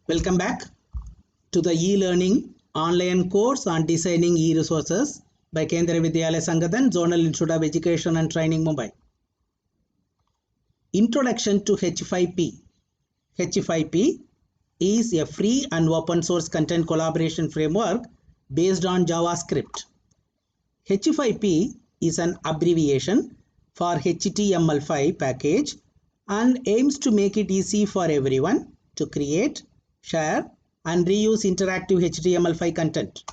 Welcome back to the e-learning online course on designing e-resources by Kendriya Vidyalaya Sangathan, Zonal Institute of Education and Training, Mumbai. Introduction to H5P. H5P is a free and open source content collaboration framework based on JavaScript. H5P is an abbreviation for HTML5 package and aims to make it easy for everyone to create, share and reuse interactive HTML5 content.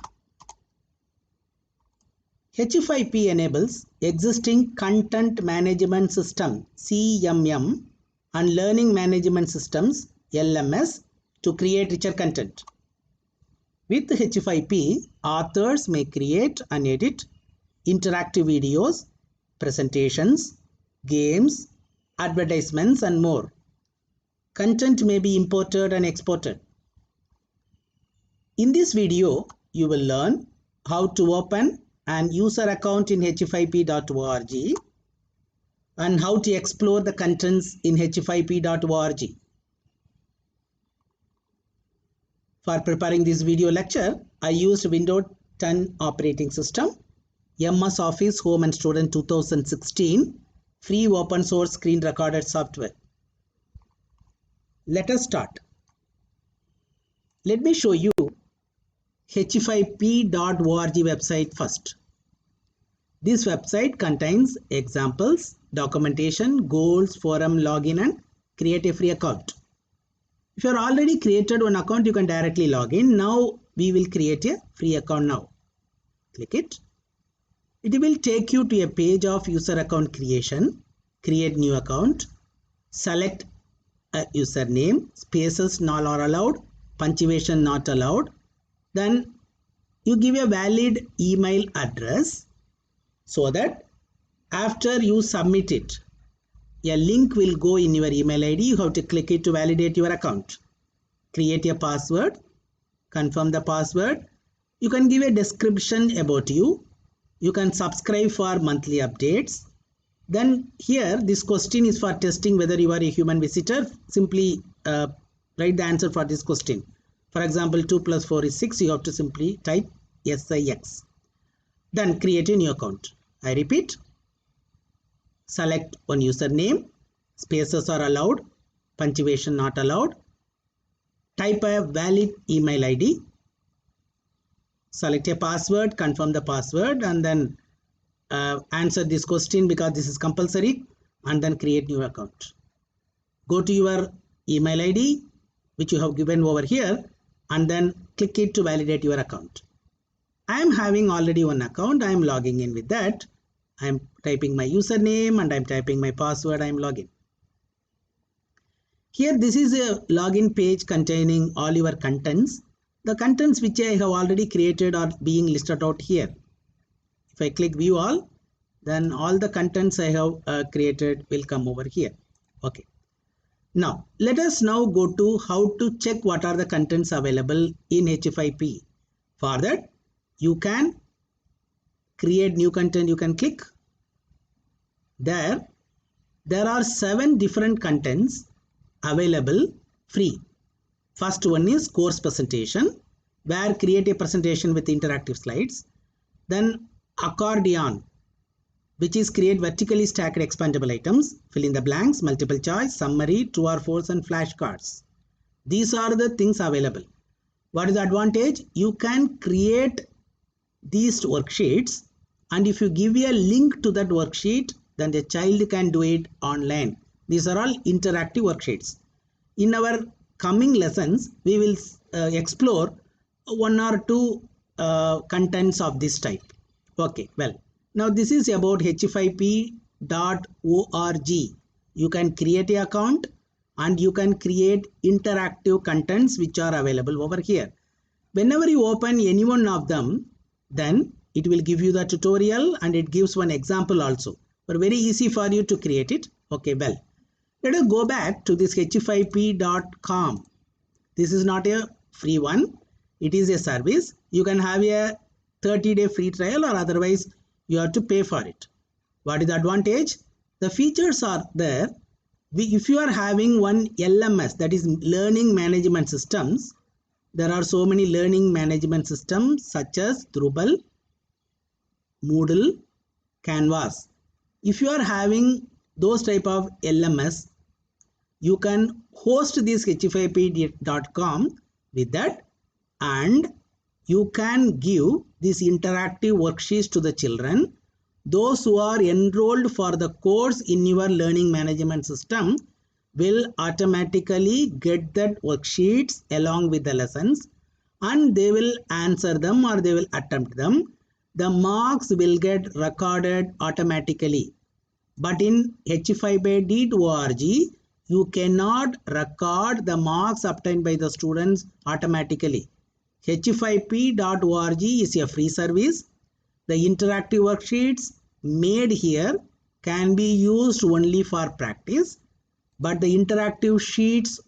H5P enables existing content management system CMM and learning management systems LMS to create richer content. With H5P, authors may create and edit interactive videos, presentations, games, advertisements and more. Content may be imported and exported. In this video, you will learn how to open an user account in h5p.org and how to explore the contents in h5p.org. For preparing this video lecture, I used Windows 10 operating system, MS Office Home and Student 2016, free open source screen recorded software. Let us start. Let me show you h5p.org website first. This website contains examples, documentation, goals, forum, login and create a free account. If you are already created one account, you can directly log in. Now we will create a free account now. Click it. It will take you to a page of user account creation. Create new account. Select a username. Spaces not are allowed. Punctuation not allowed. Then you give a valid email address so that after you submit it, a link will go in your email ID. You have to click it to validate your account. Create a password. Confirm the password. You can give a description about you. You can subscribe for monthly updates. Then here this question is for testing whether you are a human visitor. Simply write the answer for this question. For example, 2 plus 4 is 6. You have to simply type SIX. Then create a new account. I repeat. Select one username. Spaces are allowed. Punctuation not allowed. Type a valid email ID. Select a password. Confirm the password and then answer this question because this is compulsory and then create new account. Go to your email ID which you have given over here and then click it to validate your account. I am having already one account. I am logging in with that. I am typing my username and I am typing my password. I am logging. Here this is a login page containing all your contents. The contents which I have already created are being listed out here. If I click view all, then all the contents I have created will come over here. Okay. Now, let us now go to how to check what are the contents available in H5P. For that, you can create new content. You can click. There are 7 different contents available free. First one is course presentation, where create a presentation with interactive slides. Then accordion, which is create vertically stacked expandable items, fill in the blanks, multiple choice, summary, true or false and flashcards. These are the things available. What is the advantage? You can create these worksheets and if you give a link to that worksheet, then the child can do it online. These are all interactive worksheets. In our coming lessons, we will explore 1 or 2 contents of this type. Okay, well. Now this is about h5p.org. You can create an account and you can create interactive contents which are available over here. Whenever you open any one of them, then it will give you the tutorial and it gives one example also. But very easy for you to create it. Okay, well. Let us go back to this h5p.com. This is not a free one. It is a service. You can have a 30-day free trial or otherwise you have to pay for it. What is the advantage? The features are there if you are having one LMS, that is learning management systems, there are so many learning management systems such as Drupal, Moodle, Canvas. If you are having those type of LMS, you can host this h5p.com with that, and you can give these interactive worksheets to the children. Those who are enrolled for the course in your learning management system will automatically get that worksheets along with the lessons, and they will answer them or they will attempt them. The marks will get recorded automatically. But in h5p.org, you cannot record the marks obtained by the students automatically. h5p.org is a free service. The interactive worksheets made here can be used only for practice, but the interactive sheets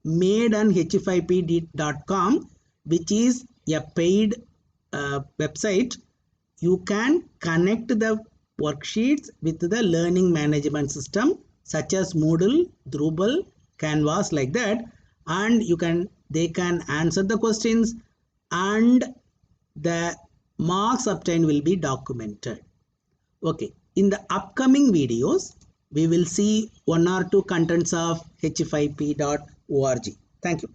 made on h5p.com, which is a paid website, you can connect the worksheets with the learning management system such as Moodle, Drupal, Canvas, like that, and they can answer the questions and the marks obtained will be documented. Okay, in the upcoming videos, we will see one or two contents of h5p.org. Thank you.